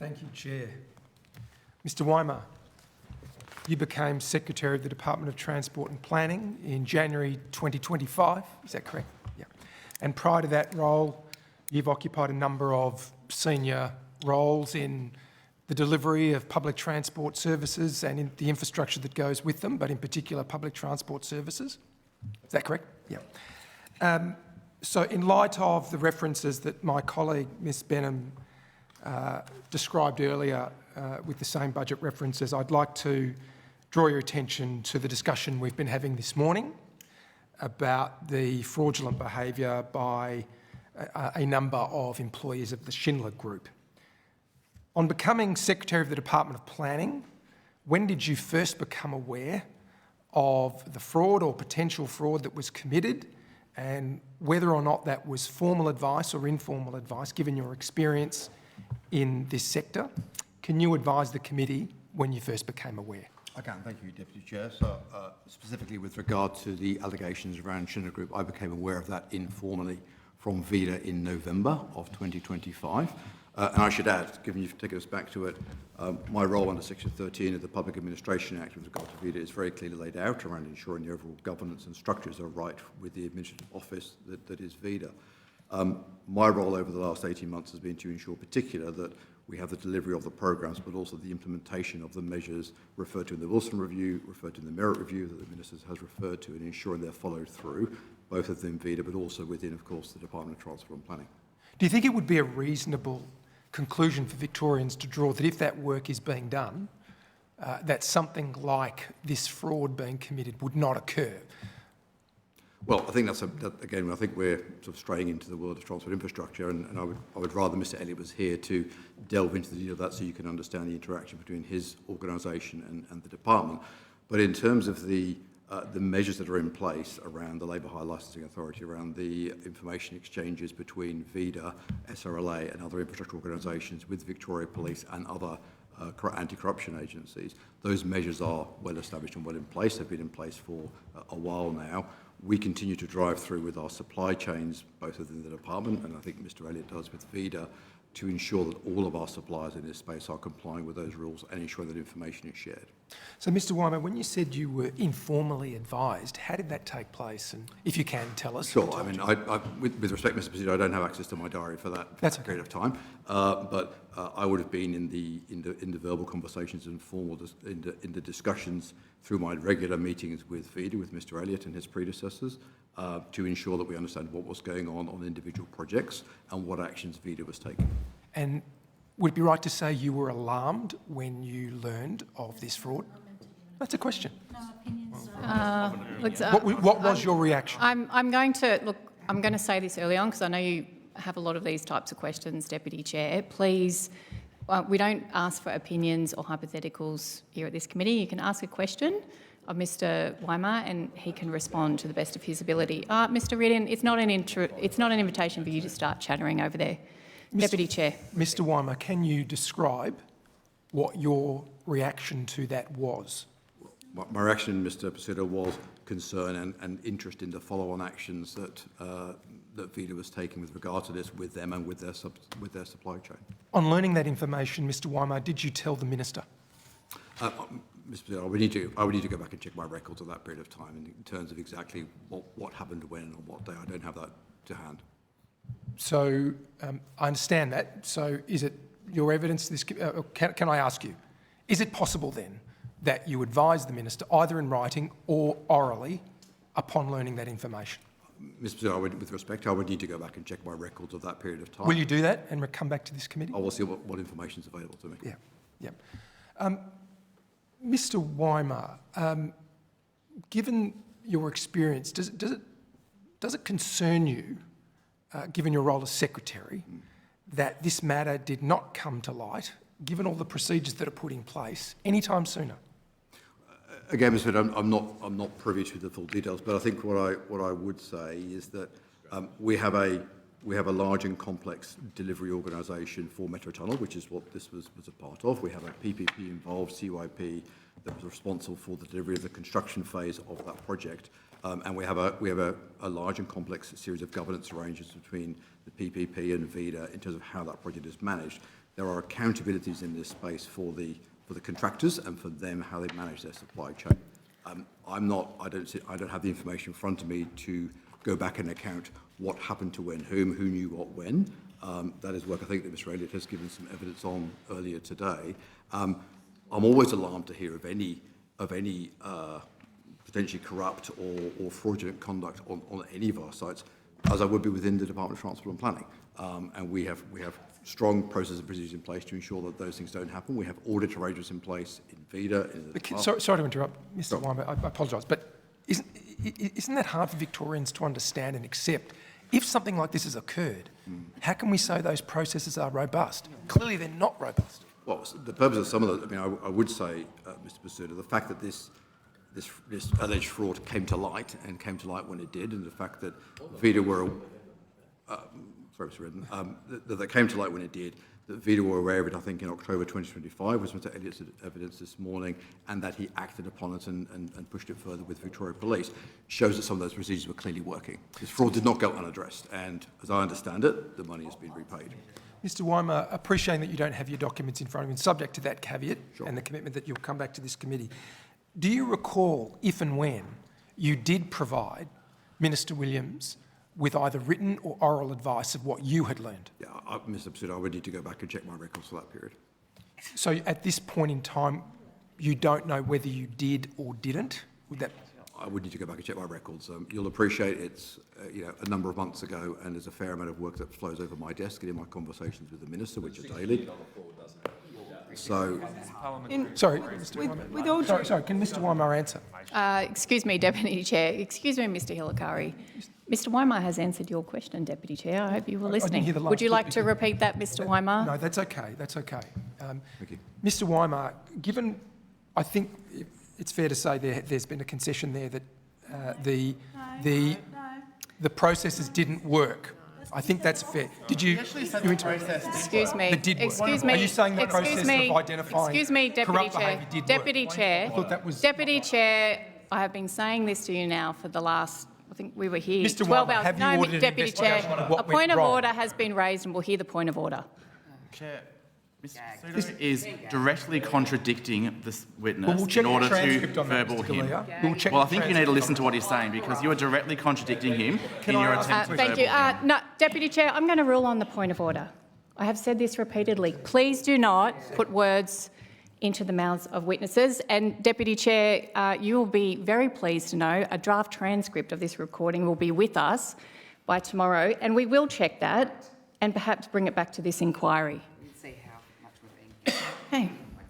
Thank you, Chair. Mr Weimer, you became Secretary of the Department of Transport and Planning in January 2025, is that correct? Yeah. And prior to that role, you've occupied a number of senior roles in the delivery of public transport services and in the infrastructure that goes with them, but in particular public transport services. Is that correct? Yeah. So in light of the references that my colleague Ms Benham described earlier with the same budget references, I'd like to draw your attention to the discussion we've been having this morning about the fraudulent behaviour by a number of employees of the Schindler Group. On becoming Secretary of the Department of Planning, when did you first become aware of the fraud or potential fraud that was committed, and whether or not that was formal advice or informal advice, given your experience in this sector? Can you advise the committee when you first became aware? I can, thank you, Deputy Chair. So, specifically with regard to the allegations around Schindler Group, I became aware of that informally from VIDA in November of 2025. And I should add, given you've taken us back to it, my role under Section 13 of the Public Administration Act with regard to VIDA is very clearly laid out around ensuring the overall governance and structures are right with the administrative office that is VIDA. My role over the last 18 months has been to ensure particular that we have the delivery of the programmes, but also the implementation of the measures referred to in the Wilson Review, referred to in the Merit Review that the Minister has referred to, and ensuring they're followed through, both within VIDA, but also within, of course, the Department of Transport and Planning. Do you think it would be a reasonable conclusion for Victorians to draw that if that work is being done, that something like this fraud being committed would not occur? Well, I think again, I think we're sort of straying into the world of transport infrastructure, and I would rather Mr Elliott was here to delve into the detail of that so you can understand the interaction between his organisation and the department. But in terms of the measures that are in place around the Labour Hire Licensing Authority, around the information exchanges between VIDA, SRLA and other infrastructure organisations with Victoria Police and other anti-corruption agencies, those measures are well established and well in place. They've been in place for a while now. We continue to drive through with our supply chains, both within the department, and I think Mr Elliott does with VIDA, to ensure that all of our suppliers in this space are complying with those rules and ensure that information is shared. So, Mr Weimer, when you said you were informally advised, how did that take place? And if you can tell us. Sure. I mean, with respect, Mr President, I don't have access to my diary for that period of time, but I would have been in the verbal conversations and in the discussions through my regular meetings with VIDA, with Mr Elliott and his predecessors, to ensure that we understand what was going on individual projects and what actions VIDA was taking. And would it be right to say you were alarmed when you learned of this fraud? That's a question. No opinions. What was your reaction? I'm going to say this early on because I know you have a lot of these types of questions, Deputy Chair. Please, we don't ask for opinions or hypotheticals here at this committee. You can ask a question of Mr Weimer and he can respond to the best of his ability. Mr Riordan, it's not an invitation for you to start chattering over there. Deputy Chair. Mr Weimer, can you describe what your reaction to that was? My reaction, Mr President, was concern and interest in the follow-on actions that VIDA was taking with regard to this with them and with their supply chain. On learning that information, Mr Weimer, did you tell the Minister? Mr President, I would need to go back and check my records of that period of time in terms of exactly what happened when and on what day. I don't have that to hand. So I understand that. So is it your evidence? Can I ask you, is it possible then that you advise the Minister either in writing or orally upon learning that information? Mr President, with respect, I would need to go back and check my records of that period of time. Will you do that and come back to this committee? I will see what information is available to me. Yeah. Mr Weimer, given your experience, does it concern you, given your role as Secretary, that this matter did not come to light, given all the procedures that are put in place, any time sooner? Again, Mr. President, I'm not privy to the full details, but I think what I would say is that we have a large and complex delivery organisation for Metro Tunnel, which is what this was a part of. We have a PPP involved, CYP, that was responsible for the delivery of the construction phase of that project. And we have a large and complex series of governance arrangements between the PPP and VIDA in terms of how that project is managed. there are accountabilities in this space for the contractors and for them how they manage their supply chain. I don't have the information in front of me to go back and account what happened to when, who knew what when. That is work I think that Mr. Elliott has given some evidence on earlier today. I'm always alarmed to hear of any potentially corrupt or fraudulent conduct on any of our sites, as I would be within the Department of Transport and Planning. And we have strong processes and procedures in place to ensure that those things don't happen. We have audit arrangements in place in VIDA. Sorry to interrupt, Mr. Weimer, I apologise, but isn't that hard for Victorians to understand and accept? If something like this has occurred, how can we say those processes are robust? Clearly they're not robust. Well, the purpose of some of those, I would say, Mr. Basuda, the fact that this alleged fraud came to light when it did, and the fact that VIDA were, sorry, Mr. Redden, that they came to light when it did, that VIDA were aware of it, I think, in October 2025, was Mr. Elliott's evidence this morning, and that he acted upon it and pushed it further with Victoria Police, shows that some of those procedures were clearly working. This fraud did not go unaddressed, and as I understand it, the money has been repaid. Mr. Weimer, appreciating that you don't have your documents in front of you, and subject to that caveat Sure. and the commitment that you'll come back to this committee, do you recall if and when you did provide Minister Williams with either written or oral advice of what you had learned? Yeah, Mr. Basuda, I would need to go back and check my records for that period. So at this point in time, you don't know whether you did or didn't? Would that... I would need to go back and check my records. You'll appreciate it's a number of months ago, and there's a fair amount of work that flows over my desk and in my conversations with the Minister, which are daily. So, Sorry, Mr. Weimer. Sorry, can Mr. Weimer answer? Excuse me, Deputy Chair. Excuse me, Mr Hilakari. Mr Weimer has answered your question, Deputy Chair. I hope you were listening. hear the last Would you bit like to repeat that, Mr Weimer? No, that's okay. That's okay. thank you. Mr. Weimer, given, I think it's fair to say there's been a concession there that the processes didn't work. I think that's fair. Did you? Excuse me. That did work. Excuse me. Are you saying the process of identifying Excuse me, Deputy corrupt Chair. behaviour did Deputy work? Chair. I thought that was... Deputy Chair, I have been saying this to you now for the last, I think we were here Mr. 12 Weimer, hours. have you No, ordered an Deputy Chair, investigation of what a went point of wrong? order has been raised and we'll hear the point of order. Chair, Mr. Basuda is directly contradicting this witness Well, we'll check in order the to transcript on that, verbal Mr. him. Galea. We'll check Well, I the think you need to transcript listen on to what he's saying because you are directly contradicting him in I your ask attempt to Thank you. verbal him. No, Deputy Chair, I'm going to rule on the point of order. I have said this repeatedly. Please do not put words into the mouths of witnesses. And Deputy Chair, you will be very pleased to know a draft transcript of this recording will be with us by tomorrow, and we will check that and perhaps bring it back to this inquiry. See how much we're being. Okay.